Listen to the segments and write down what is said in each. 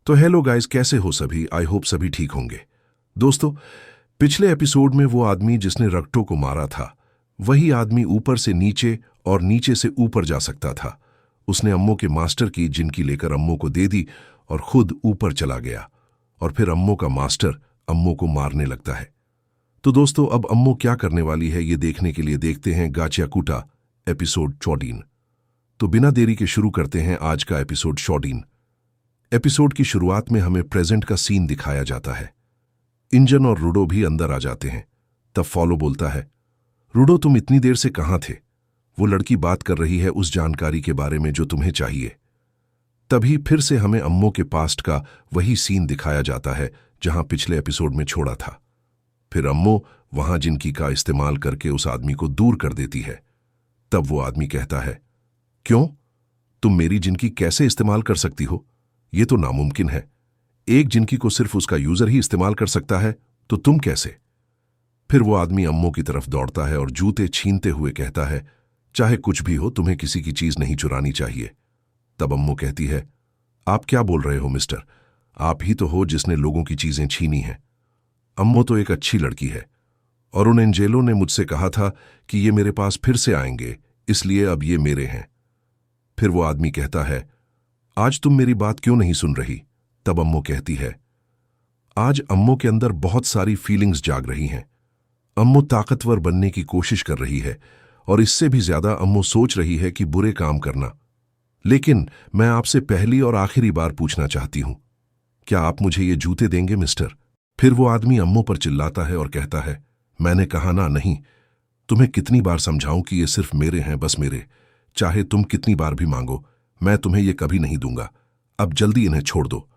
तो hello guys, कैसे हो सभी? आई होप सभी ठीक होंगे। दोस्तों, पिछले एपिसोड में वो आदमी जिसने रक्टो को मारा था, वही आदमी ऊपर से नीचे और नीचे से ऊपर जा सकता था। उसने अम्मो के मास्टर की जिनकी लेकर अम्मो को दे दी और खुद ऊपर चला गया। और फिर अम्मो का मास्टर अम्मो को मारने लगता है। तो दोस्तों, अब अम्मो क्या करने वाली है ये देखने के लिए देखते हैं गाचियाकुटा एपिसोड 14। तो बिना देरी के शुरू करते हैं आज का एपिसोड 14। एपिसोड की शुरुआत में हमें प्रेजेंट का सीन दिखाया जाता है। इंजन और रूडो भी अंदर आ जाते हैं। तब फॉलो बोलता है, रूडो तुम इतनी देर से कहां थे? वो लड़की बात कर रही है उस जानकारी के बारे में जो तुम्हें चाहिए। तभी फिर से हमें अम्मो के पास्ट का वही सीन दिखाया जाता है जहां पिछले एपिसोड में छोड़ा था। फिर अम्मो वहां जिनकी का इस्तेमाल करके उस आदमी को दूर कर देती है। तब वो आदमी कहता है, क्यों? तुम मेरी जिनकी कैसे इस्तेमाल कर सकती हो? ये तो नामुमकिन है। एक जिनकी को सिर्फ उसका यूजर ही इस्तेमाल कर सकता है, तो तुम कैसे? फिर वो आदमी अम्मो की तरफ दौड़ता है और जूते छीनते हुए कहता है, चाहे कुछ भी हो, तुम्हें किसी की चीज नहीं चुरानी चाहिए। तब अम्मो कहती है, आप क्या बोल रहे हो मिस्टर? आप ही तो हो जिसने लोगों की चीजें छीनी हैं। अम्मो तो एक अच्छी लड़की है और उन एंजेलो ने मुझसे कहा था कि ये मेरे पास फिर से आएंगे, इसलिए अब ये मेरे हैं। फिर वो आदमी कहता है, आज तुम मेरी बात क्यों नहीं सुन रही? तब अम्मो कहती है, आज अम्मो के अंदर बहुत सारी फीलिंग्स जाग रही हैं। अम्मो ताकतवर बनने की कोशिश कर रही है और इससे भी ज्यादा अम्मो सोच रही है कि बुरे काम करना। लेकिन मैं आपसे पहली और आखिरी बार पूछना चाहती हूं, क्या आप मुझे ये जूते देंगे मिस्टर? फिर वो आदमी अम्मो पर चिल्लाता है और कहता है, मैंने कहा ना नहीं। तुम्हें कितनी बार समझाऊं कि ये सिर्फ मेरे हैं, बस मेरे। चाहे तुम कितनी बार भी मांगो, मैं तुम्हें ये कभी नहीं दूंगा। अब जल्दी इन्हें छोड़ दो।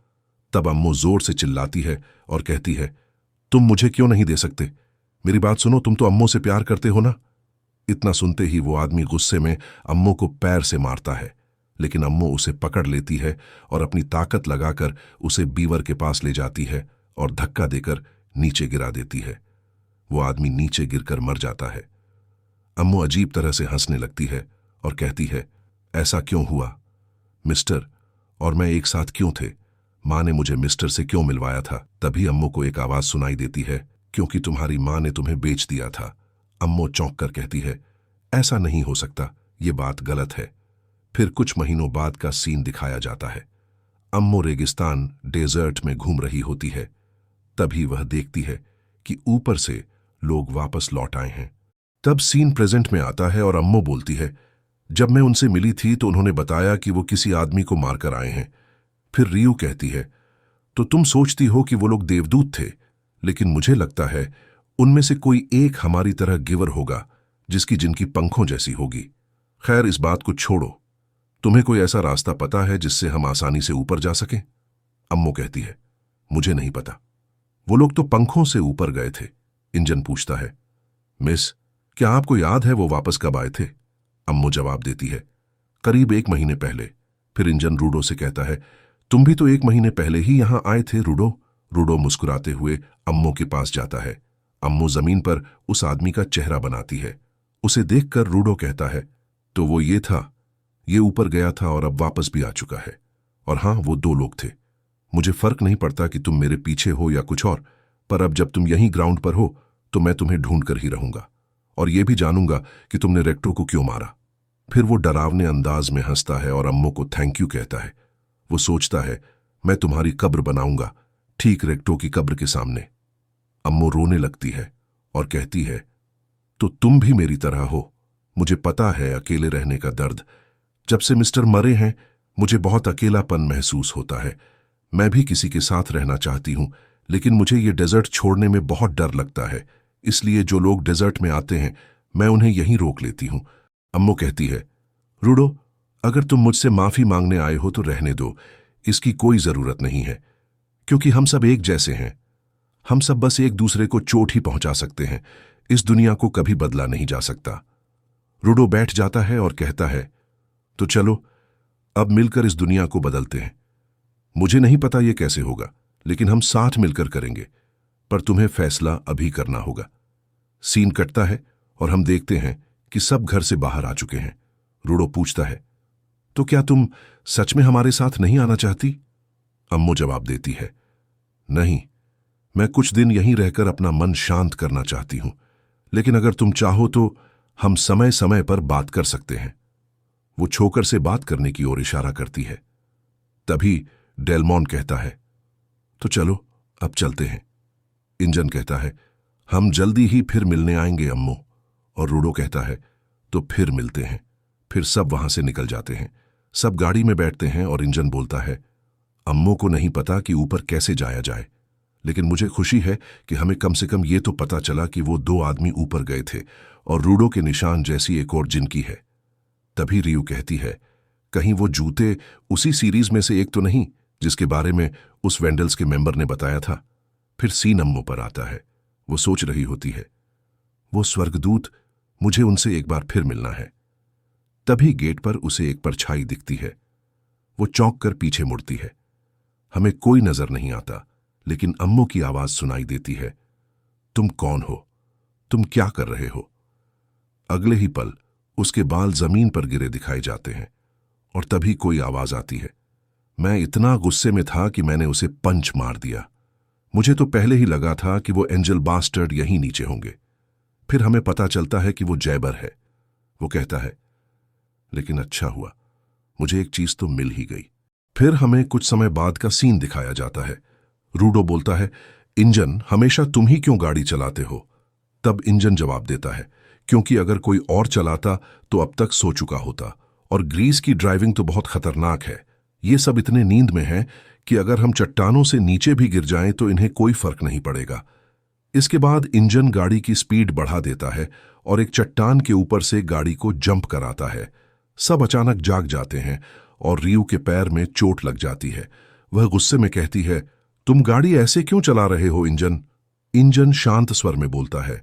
तब अम्मो जोर से चिल्लाती है और कहती है, तुम मुझे क्यों नहीं दे सकते? मेरी बात सुनो, तुम तो अम्मो से प्यार करते हो ना? इतना सुनते ही वो आदमी गुस्से में अम्मो को पैर से मारता है, लेकिन अम्मो उसे पकड़ लेती है और अपनी ताकत लगाकर उसे बीवर के पास ले जाती है और धक्का देकर नीचे गिरा देती है। वो आदमी नीचे गिरकर मर जाता है। अम्मो अजीब तरह से हंसने लगती है और कहती है, ऐसा क्यों हुआ मिस्टर? और मैं एक साथ क्यों थे? माँ ने मुझे मिस्टर से क्यों मिलवाया था? तभी अम्मो को एक आवाज सुनाई देती है, क्योंकि तुम्हारी माँ ने तुम्हें बेच दिया था। अम्मो चौंक कर कहती है, ऐसा नहीं हो सकता, ये बात गलत है। फिर कुछ महीनों बाद का सीन दिखाया जाता है। अम्मो रेगिस्तान डेजर्ट में घूम रही होती है। तभी वह देखती है कि ऊपर से लोग वापस लौट आए हैं। तब सीन प्रेजेंट में आता है और अम्मो बोलती है, जब मैं उनसे मिली थी तो उन्होंने बताया कि वो किसी आदमी को मारकर आए हैं। फिर रियू कहती है, तो तुम सोचती हो कि वो लोग देवदूत थे, लेकिन मुझे लगता है उनमें से कोई एक हमारी तरह गिवर होगा जिसकी जिनकी पंखों जैसी होगी। खैर, इस बात को छोड़ो। तुम्हें कोई ऐसा रास्ता पता है जिससे हम आसानी से ऊपर जा सकें? अम्मो कहती है, मुझे नहीं पता। वो लोग तो पंखों से ऊपर गए थे। इंजन पूछता है, मिस, क्या आपको याद है वो वापस कब आए थे? अम्मो जवाब देती है, करीब 1 महीने पहले। फिर इंजन रूडो से कहता है, तुम भी तो 1 महीने पहले ही यहां आए थे रूडो। रूडो मुस्कुराते हुए अम्मो के पास जाता है। अम्मो जमीन पर उस आदमी का चेहरा बनाती है। उसे देखकर रूडो कहता है, तो वो ये था, ये ऊपर गया था और अब वापस भी आ चुका है। और हां, वो 2 लोग थे। मुझे फर्क नहीं पड़ता कि तुम मेरे पीछे हो या कुछ और, पर अब जब तुम यहीं ग्राउंड पर हो तो मैं तुम्हें ढूंढ कर ही रहूंगा और ये भी जानूंगा कि तुमने रेक्टो को क्यों मारा। फिर वो डरावने अंदाज में हंसता है और अम्मो को थैंक यू कहता है। वो सोचता है, मैं तुम्हारी कब्र बनाऊंगा, ठीक रेक्टो की कब्र के सामने। अम्मो रोने लगती है और कहती है, तो तुम भी मेरी तरह हो। मुझे पता है अकेले रहने का दर्द। जब से मिस्टर मरे हैं मुझे बहुत अकेलापन महसूस होता है। मैं भी किसी के साथ रहना चाहती हूं, लेकिन मुझे ये डेजर्ट छोड़ने में बहुत डर लगता है। इसलिए जो लोग डेजर्ट में आते हैं मैं उन्हें यहीं रोक लेती हूं। अम्मो कहती है, रूडो, अगर तुम मुझसे माफी मांगने आए हो तो रहने दो। इसकी कोई जरूरत नहीं है, क्योंकि हम सब एक जैसे हैं। हम सब बस एक दूसरे को चोट ही पहुंचा सकते हैं। इस दुनिया को कभी बदला नहीं जा सकता। रूडो बैठ जाता है और कहता है, तो चलो अब मिलकर इस दुनिया को बदलते हैं। मुझे नहीं पता ये कैसे होगा, लेकिन हम साथ मिलकर करेंगे। पर तुम्हें फैसला अभी करना होगा। सीन कटता है और हम देखते हैं कि सब घर से बाहर आ चुके हैं। रूडो पूछता है, तो क्या तुम सच में हमारे साथ नहीं आना चाहती? अम्मू जवाब देती है, नहीं, मैं कुछ दिन यहीं रहकर अपना मन शांत करना चाहती हूं, लेकिन अगर तुम चाहो तो हम समय समय पर बात कर सकते हैं। वो छोकर से बात करने की ओर इशारा करती है। तभी डेलमोन कहता है, तो चलो अब चलते हैं। इंजन कहता है, हम जल्दी ही फिर मिलने आएंगे अम्मू। और रूडो कहता है, तो फिर मिलते हैं। फिर सब वहां से निकल जाते हैं। सब गाड़ी में बैठते हैं और इंजन बोलता है, अम्मू को नहीं पता कि ऊपर कैसे जाया जाए, लेकिन मुझे खुशी है कि हमें कम से कम ये तो पता चला कि वो 2 आदमी ऊपर गए थे और रूडो के निशान जैसी एक और जिनकी है। तभी रियू कहती है, कहीं वो जूते उसी सीरीज में से एक तो नहीं जिसके बारे में उस वेंडल्स के मेंबर ने बताया था। फिर सीन अम्मू पर आता है। वो सोच रही होती है, वो स्वर्गदूत, मुझे उनसे एक बार फिर मिलना है। तभी गेट पर उसे एक परछाई दिखती है। वो चौंक कर पीछे मुड़ती है। हमें कोई नजर नहीं आता, लेकिन अम्मू की आवाज सुनाई देती है, तुम कौन हो? तुम क्या कर रहे हो? अगले ही पल उसके बाल जमीन पर गिरे दिखाई जाते हैं और तभी कोई आवाज आती है। मैं इतना गुस्से में था कि मैंने उसे पंच मार दिया। मुझे तो पहले ही लगा था कि वो एंजल बास्टर्ड यहीं नीचे होंगे। फिर हमें पता चलता है कि वो जैबर है। वो कहता है, लेकिन अच्छा हुआ, मुझे एक चीज तो मिल ही गई। फिर हमें कुछ समय बाद का सीन दिखाया जाता है। रूडो बोलता है, इंजन, हमेशा तुम ही क्यों गाड़ी चलाते हो? तब इंजन जवाब देता है, क्योंकि अगर कोई और चलाता तो अब तक सो चुका होता, और ग्रीस की ड्राइविंग तो बहुत खतरनाक है। ये सब इतने नींद में हैं कि अगर हम चट्टानों से नीचे भी गिर जाएं तो इन्हें कोई फर्क नहीं पड़ेगा। इसके बाद इंजन गाड़ी की स्पीड बढ़ा देता है और एक चट्टान के ऊपर से गाड़ी को जंप कराता है। सब अचानक जाग जाते हैं और रियू के पैर में चोट लग जाती है। वह गुस्से में कहती है, तुम गाड़ी ऐसे क्यों चला रहे हो इंजन? इंजन शांत स्वर में बोलता है,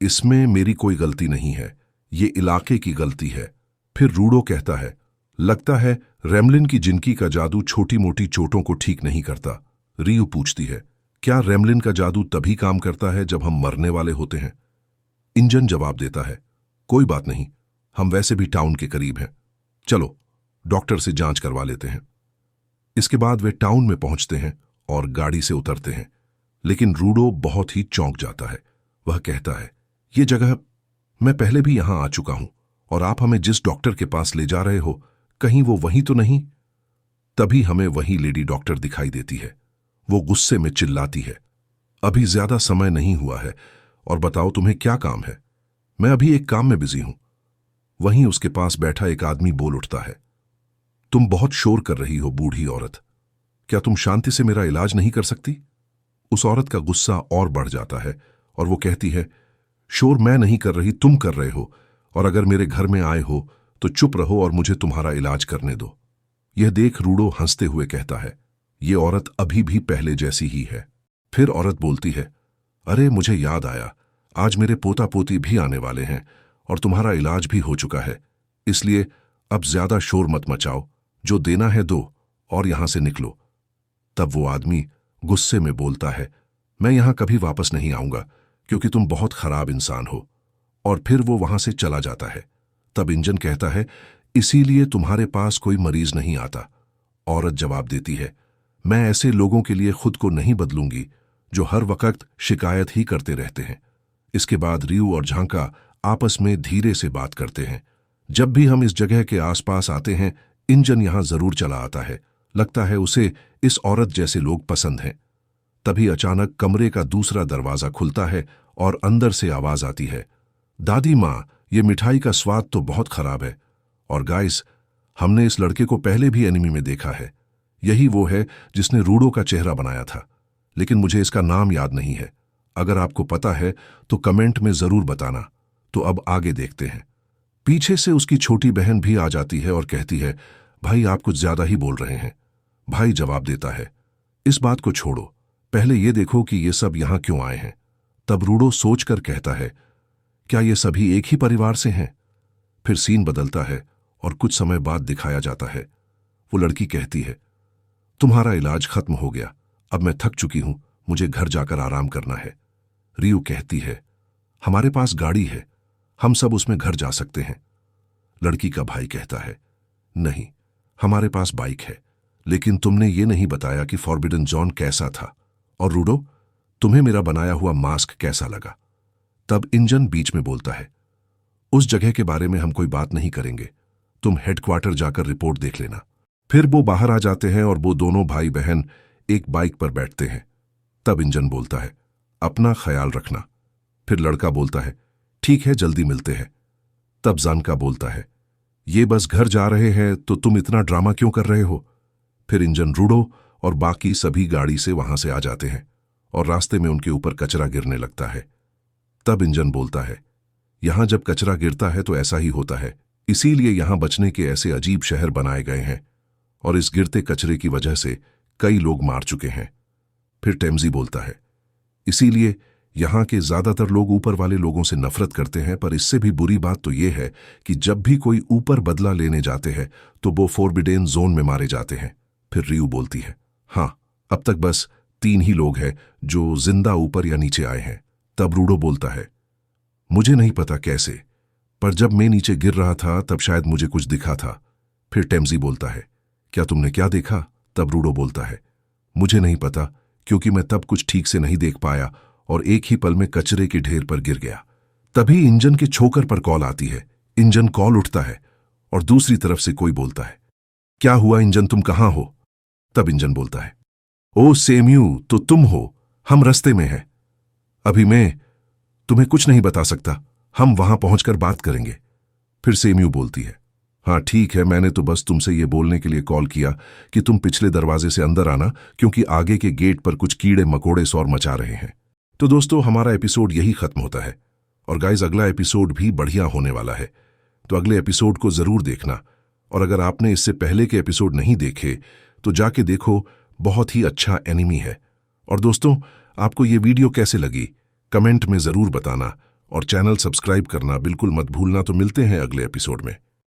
इसमें मेरी कोई गलती नहीं है, ये इलाके की गलती है। फिर रूडो कहता है, लगता है रेमलिन की जिनकी का जादू छोटी मोटी चोटों को ठीक नहीं करता। रियू पूछती है, क्या रेमलिन का जादू तभी काम करता है जब हम मरने वाले होते हैं? इंजन जवाब देता है, कोई बात नहीं, हम वैसे भी टाउन के करीब हैं, चलो डॉक्टर से जांच करवा लेते हैं। इसके बाद वे टाउन में पहुंचते हैं और गाड़ी से उतरते हैं, लेकिन रूडो बहुत ही चौंक जाता है। वह कहता है, ये जगह मैं पहले भी यहां आ चुका हूं, और आप हमें जिस डॉक्टर के पास ले जा रहे हो, कहीं वो वही तो नहीं? तभी हमें वही लेडी डॉक्टर दिखाई देती है। वो गुस्से में चिल्लाती है, अभी ज्यादा समय नहीं हुआ है, और बताओ तुम्हें क्या काम है? मैं अभी एक काम में बिजी हूं। वहीं उसके पास बैठा एक आदमी बोल उठता है, तुम बहुत शोर कर रही हो बूढ़ी औरत, क्या तुम शांति से मेरा इलाज नहीं कर सकती? उस औरत का गुस्सा और बढ़ जाता है और वो कहती है, शोर मैं नहीं कर रही, तुम कर रहे हो, और अगर मेरे घर में आए हो तो चुप रहो और मुझे तुम्हारा इलाज करने दो। यह देख रूडो हंसते हुए कहता है, ये औरत अभी भी पहले जैसी ही है। फिर औरत बोलती है, अरे मुझे याद आया, आज मेरे पोता पोती भी आने वाले हैं और तुम्हारा इलाज भी हो चुका है, इसलिए अब ज्यादा शोर मत मचाओ, जो देना है दो और यहां से निकलो। तब वो आदमी गुस्से में बोलता है, मैं यहां कभी वापस नहीं आऊंगा क्योंकि तुम बहुत खराब इंसान हो, और फिर वो वहां से चला जाता है। तब इंजन कहता है, इसीलिए तुम्हारे पास कोई मरीज नहीं आता। औरत जवाब देती है, मैं ऐसे लोगों के लिए खुद को नहीं बदलूंगी जो हर वक्त शिकायत ही करते रहते हैं। इसके बाद रियू और झांका आपस में धीरे से बात करते हैं। जब भी हम इस जगह के आसपास आते हैं, इंजन यहां जरूर चला आता है। लगता है उसे इस औरत जैसे लोग पसंद हैं। तभी अचानक कमरे का दूसरा दरवाजा खुलता है और अंदर से आवाज आती है, दादी माँ, ये मिठाई का स्वाद तो बहुत खराब है, और गाइस, हमने इस लड़के को पहले भी एनिमी में देखा है। यही वो है जिसने रूडो का चेहरा बनाया था, लेकिन मुझे इसका नाम याद नहीं है। अगर आपको पता है तो कमेंट में जरूर बताना। तो अब आगे देखते हैं। पीछे से उसकी छोटी बहन भी आ जाती है और कहती है, भाई आप कुछ ज्यादा ही बोल रहे हैं। भाई जवाब देता है, इस बात को छोड़ो, पहले ये देखो कि ये सब यहां क्यों आए हैं। तब रूडो सोचकर कहता है, क्या ये सभी एक ही परिवार से हैं? फिर सीन बदलता है और कुछ समय बाद दिखाया जाता है। वो लड़की कहती है, तुम्हारा इलाज खत्म हो गया, अब मैं थक चुकी हूं, मुझे घर जाकर आराम करना है। रियू कहती है, हमारे पास गाड़ी है, हम सब उसमें घर जा सकते हैं। लड़की का भाई कहता है, नहीं, हमारे पास बाइक है, लेकिन तुमने ये नहीं बताया कि फॉरबिडन जॉन कैसा था। और रूडो, तुम्हें मेरा बनाया हुआ मास्क कैसा लगा? तब इंजन बीच में बोलता है, उस जगह के बारे में हम कोई बात नहीं करेंगे, तुम हेडक्वार्टर जाकर रिपोर्ट देख लेना। फिर वो बाहर आ जाते हैं और वो दोनों भाई बहन एक बाइक पर बैठते हैं। तब इंजन बोलता है, अपना ख्याल रखना। फिर लड़का बोलता है, ठीक है, जल्दी मिलते हैं। तब जानका बोलता है, ये बस घर जा रहे हैं तो तुम इतना ड्रामा क्यों कर रहे हो? फिर इंजन, रूडो और बाकी सभी गाड़ी से वहां से आ जाते हैं और रास्ते में उनके ऊपर कचरा गिरने लगता है। तब इंजन बोलता है, यहां जब कचरा गिरता है तो ऐसा ही होता है, इसीलिए यहां बचने के ऐसे अजीब शहर बनाए गए हैं और इस गिरते कचरे की वजह से कई लोग मार चुके हैं। फिर टेम्जी बोलता है, इसीलिए यहां के ज्यादातर लोग ऊपर वाले लोगों से नफरत करते हैं, पर इससे भी बुरी बात तो यह है कि जब भी कोई ऊपर बदला लेने जाते हैं तो वो फॉरबिडेन जोन में मारे जाते हैं। फिर रियू बोलती है, हाँ, अब तक बस 3 ही लोग हैं जो जिंदा ऊपर या नीचे आए हैं। तब रूडो बोलता है, मुझे नहीं पता कैसे, पर जब मैं नीचे गिर रहा था तब शायद मुझे कुछ दिखा था। फिर टेम्जी बोलता है, क्या तुमने क्या देखा? तब रूडो बोलता है, मुझे नहीं पता, क्योंकि मैं तब कुछ ठीक से नहीं देख पाया और एक ही पल में कचरे के ढेर पर गिर गया। तभी इंजन के छोकर पर कॉल आती है। इंजन कॉल उठता है और दूसरी तरफ से कोई बोलता है, क्या हुआ इंजन, तुम कहां हो? तब इंजन बोलता है, ओ सेम्यू, तो तुम हो, हम रास्ते में हैं। अभी मैं तुम्हें कुछ नहीं बता सकता, हम वहां पहुंचकर बात करेंगे। फिर सेम्यू बोलती है, हाँ ठीक है, मैंने तो बस तुमसे ये बोलने के लिए कॉल किया कि तुम पिछले दरवाजे से अंदर आना, क्योंकि आगे के गेट पर कुछ कीड़े मकोड़े शोर मचा रहे हैं। तो दोस्तों, हमारा एपिसोड यही खत्म होता है और गाइस, अगला एपिसोड भी बढ़िया होने वाला है, तो अगले एपिसोड को जरूर देखना। और अगर आपने इससे पहले के एपिसोड नहीं देखे तो जाके देखो, बहुत ही अच्छा एनिमी है। और दोस्तों, आपको ये वीडियो कैसे लगी कमेंट में जरूर बताना और चैनल सब्सक्राइब करना बिल्कुल मत भूलना। तो मिलते हैं अगले एपिसोड में।